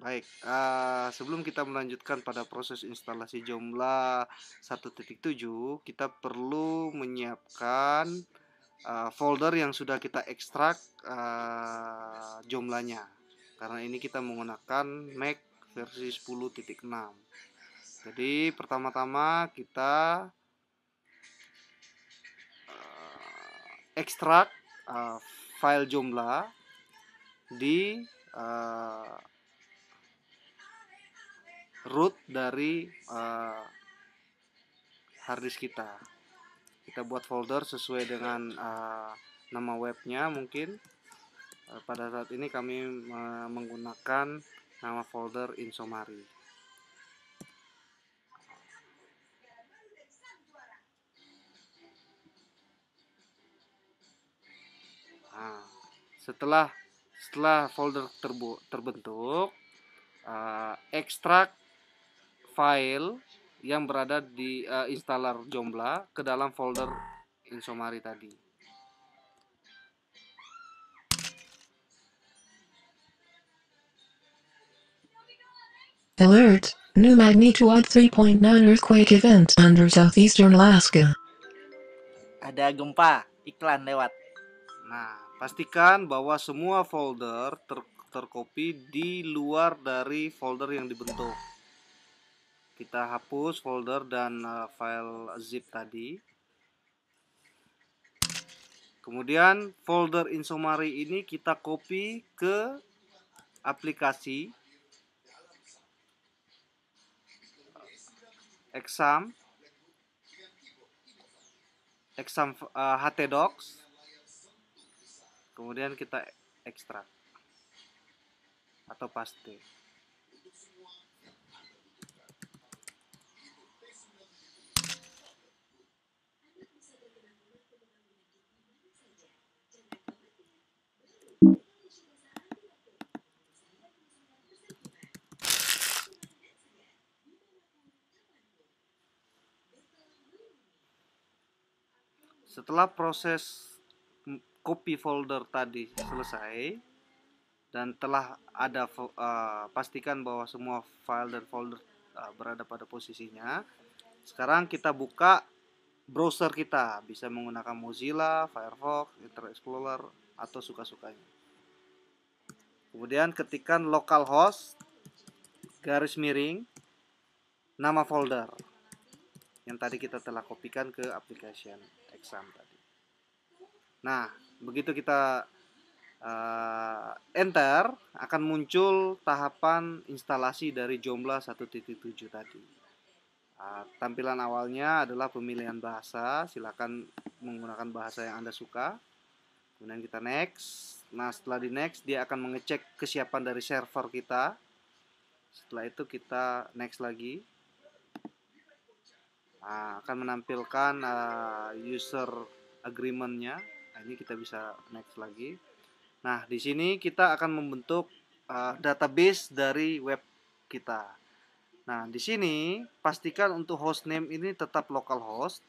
Baik, sebelum kita melanjutkan pada proses instalasi Joomla 1.7, kita perlu menyiapkan folder yang sudah kita ekstrak Joomla-nya. Karena ini kita menggunakan Mac versi 10.6. Jadi pertama-tama kita ekstrak file Joomla di root dari harddisk kita. Kita buat folder sesuai dengan nama webnya mungkin. Pada saat ini kami menggunakan nama folder Insomari. Nah, setelah folder terbentuk, ekstrak file yang berada di installer Joomla ke dalam folder Insomari tadi. Alert! New magnitude 3.9 earthquake event under southeastern Alaska. Ada gempa, iklan lewat. Nah, pastikan bahwa semua folder tercopy di luar dari folder yang dibentuk. Kita hapus folder dan file zip tadi. Kemudian folder Insomari ini kita copy ke aplikasi exam htdocs. Kemudian kita ekstrak atau paste. Setelah proses copy folder tadi selesai dan telah ada pastikan bahwa semua file dan folder berada pada posisinya. Sekarang kita buka browser kita, bisa menggunakan Mozilla, Firefox, Internet Explorer atau suka-sukanya. Kemudian ketikkan localhost garis miring nama folder yang tadi kita telah kopikan ke application exam tadi. Nah, begitu kita enter, akan muncul tahapan instalasi dari Joomla 1.7 tadi. Tampilan awalnya adalah pemilihan bahasa, silakan menggunakan bahasa yang Anda suka. Kemudian kita next. Nah, setelah di next, dia akan mengecek kesiapan dari server kita. Setelah itu kita next lagi. Akan menampilkan user agreement-nya. Nah, ini kita bisa next lagi. Nah, di sini kita akan membentuk database dari web kita. Nah, di sini pastikan untuk hostname ini tetap localhost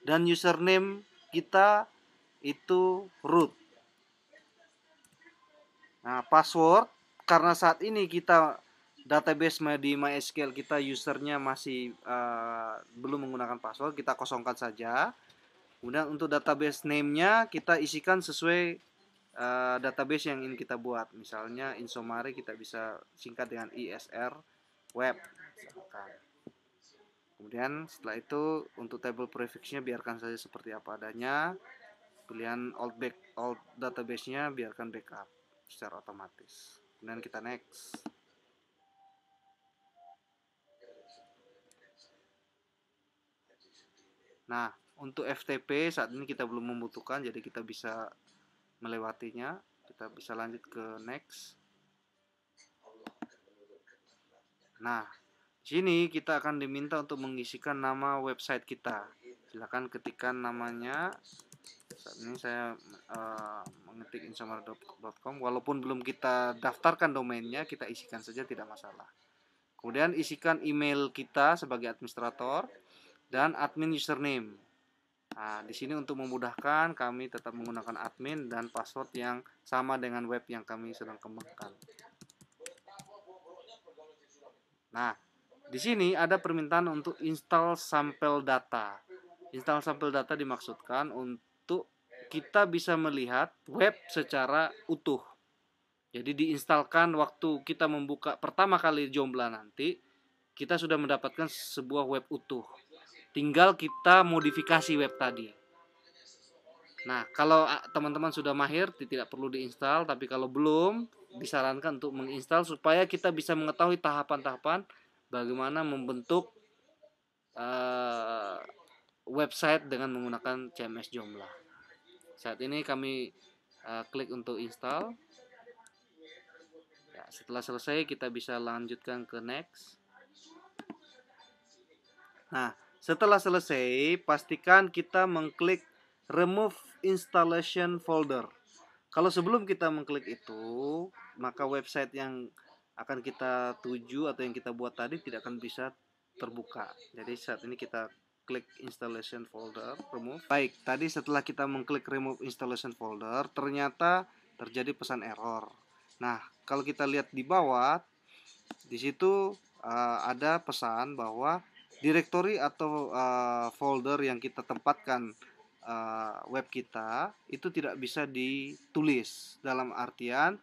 dan username kita itu root. Nah, password karena saat ini kita database di MySQL kita usernya masih belum menggunakan password, kita kosongkan saja. Kemudian untuk database name-nya kita isikan sesuai database yang ingin kita buat. Misalnya Insomari kita bisa singkat dengan ISR web misalkan. Kemudian setelah itu untuk table prefix-nya biarkan saja seperti apa adanya. Pilihan old database-nya biarkan backup secara otomatis. Kemudian kita next. Nah, untuk FTP saat ini kita belum membutuhkan, jadi kita bisa melewatinya. Kita bisa lanjut ke next. Nah, di sini kita akan diminta untuk mengisikan nama website kita. Silakan ketikkan namanya. Saat ini saya mengetik insomari.com. Walaupun belum kita daftarkan domainnya, kita isikan saja, tidak masalah. Kemudian isikan email kita sebagai administrator dan admin username. Nah, di sini untuk memudahkan kami tetap menggunakan admin dan password yang sama dengan web yang kami sedang kembangkan. Nah, di sini ada permintaan untuk install sampel data. Install sampel data dimaksudkan untuk kita bisa melihat web secara utuh. Jadi diinstalkan waktu kita membuka pertama kali Joomla nanti, kita sudah mendapatkan sebuah web utuh. Tinggal kita modifikasi web tadi. Nah, kalau teman-teman sudah mahir, tidak perlu diinstal. Tapi kalau belum, disarankan untuk menginstal supaya kita bisa mengetahui tahapan-tahapan bagaimana membentuk website dengan menggunakan CMS Joomla. Saat ini kami klik untuk install. Ya, setelah selesai kita bisa lanjutkan ke next. Nah, setelah selesai, pastikan kita mengklik remove installation folder. Kalau sebelum kita mengklik itu, maka website yang akan kita tuju atau yang kita buat tadi tidak akan bisa terbuka. Jadi saat ini kita klik installation folder, remove. Baik, tadi setelah kita mengklik remove installation folder, ternyata terjadi pesan error. Nah, kalau kita lihat di bawah, di situ ada pesan bahwa direktori atau folder yang kita tempatkan web kita itu tidak bisa ditulis, dalam artian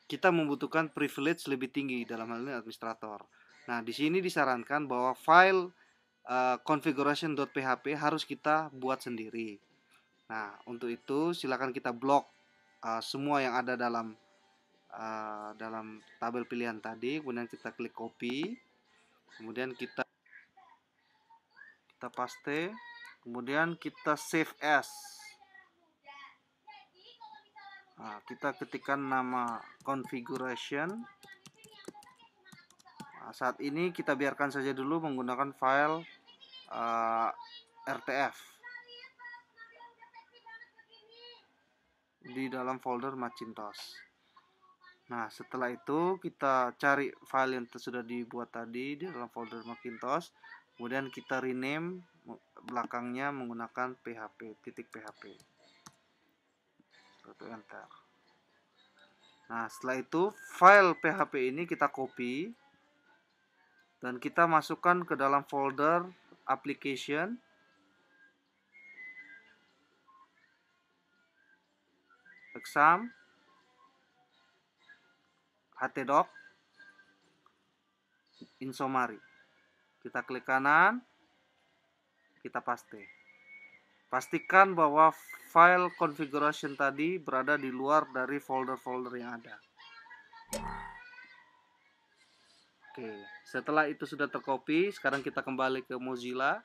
kita membutuhkan privilege lebih tinggi, dalam hal ini administrator. Nah, di sini disarankan bahwa file configuration.php harus kita buat sendiri. Nah, untuk itu silakan kita blok semua yang ada dalam tabel pilihan tadi, kemudian kita klik copy, kemudian kita paste, kemudian kita save as. Nah, kita ketikkan nama configuration. Nah, saat ini kita biarkan saja dulu menggunakan file RTF di dalam folder Macintosh. Nah, setelah itu kita cari file yang sudah dibuat tadi di dalam folder Macintosh, kemudian kita rename belakangnya menggunakan php. Enter. Nah, setelah itu file PHP ini kita copy dan kita masukkan ke dalam folder application, exam, htdoc, insomari. Kita klik kanan, kita paste. Pastikan bahwa file configuration tadi berada di luar dari folder-folder yang ada. Oke, setelah itu sudah tercopy, sekarang kita kembali ke Mozilla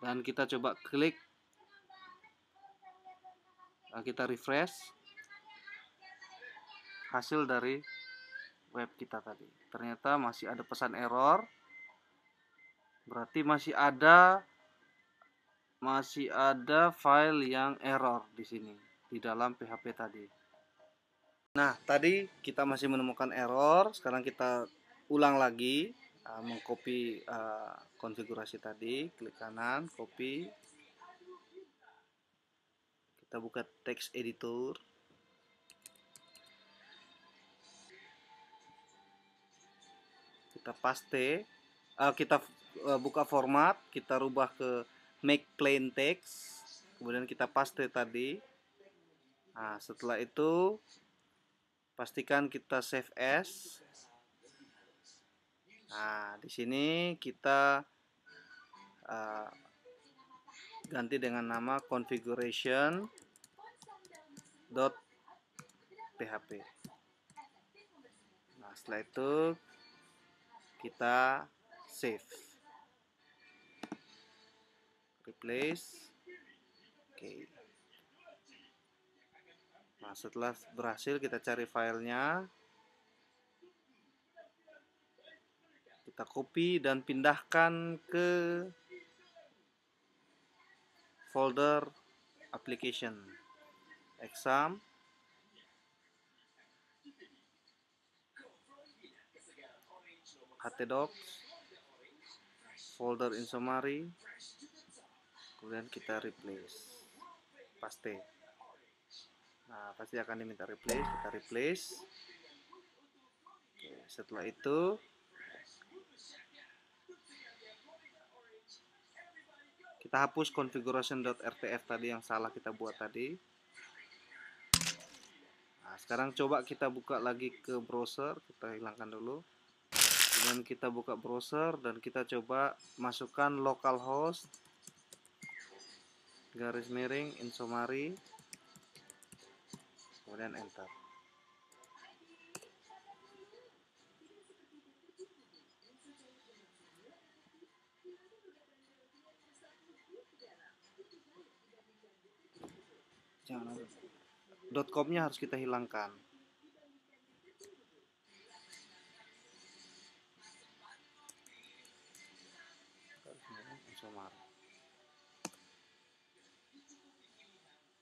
dan kita coba klik, kita refresh hasil dari web kita tadi. Ternyata masih ada pesan error, berarti masih ada file yang error di sini di dalam PHP tadi. Nah, tadi kita masih menemukan error. Sekarang kita ulang lagi, mengcopy konfigurasi tadi. Klik kanan, copy. Kita buka text editor. Kita paste. Kita buka format. Kita rubah ke make plain text. Kemudian kita paste tadi. Nah, setelah itu pastikan kita save as. Nah, di sini kita ganti dengan nama configuration.php. Nah, setelah itu kita save, replace. Oke. Nah, setelah berhasil kita cari filenya, kita copy dan pindahkan ke folder application, exam, htdoc, folder insomari, kemudian kita replace, paste. Nah, pasti akan diminta replace, kita replace. Oke. Setelah itu kita hapus configuration.rtf tadi yang salah kita buat tadi. Nah, sekarang coba kita buka lagi ke browser, kita hilangkan dulu. Kemudian kita buka browser dan kita coba masukkan localhost garis miring insomari, kemudian enter. Jangan, .com-nya harus kita hilangkan.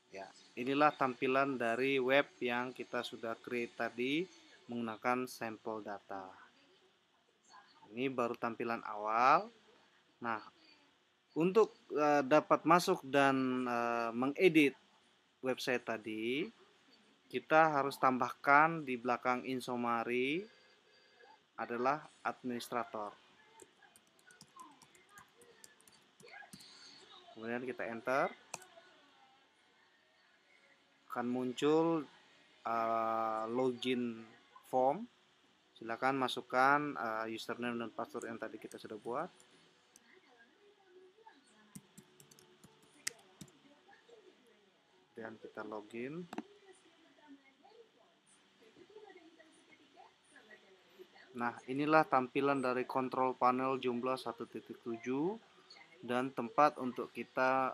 Ya, inilah tampilan dari web yang kita sudah create tadi menggunakan sampel data. Ini baru tampilan awal. Nah, untuk dapat masuk dan mengedit website tadi, kita harus tambahkan di belakang insomari adalah administrator. Kemudian kita enter, akan muncul login form. Silakan masukkan username dan password yang tadi kita sudah buat. Dan kita login. Nah, inilah tampilan dari control panel jumlah 1.7 dan tempat untuk kita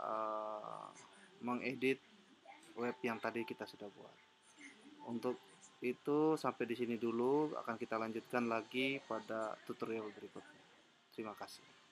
mengedit web yang tadi kita sudah buat. Untuk itu sampai di sini dulu, akan kita lanjutkan lagi pada tutorial berikutnya. Terima kasih.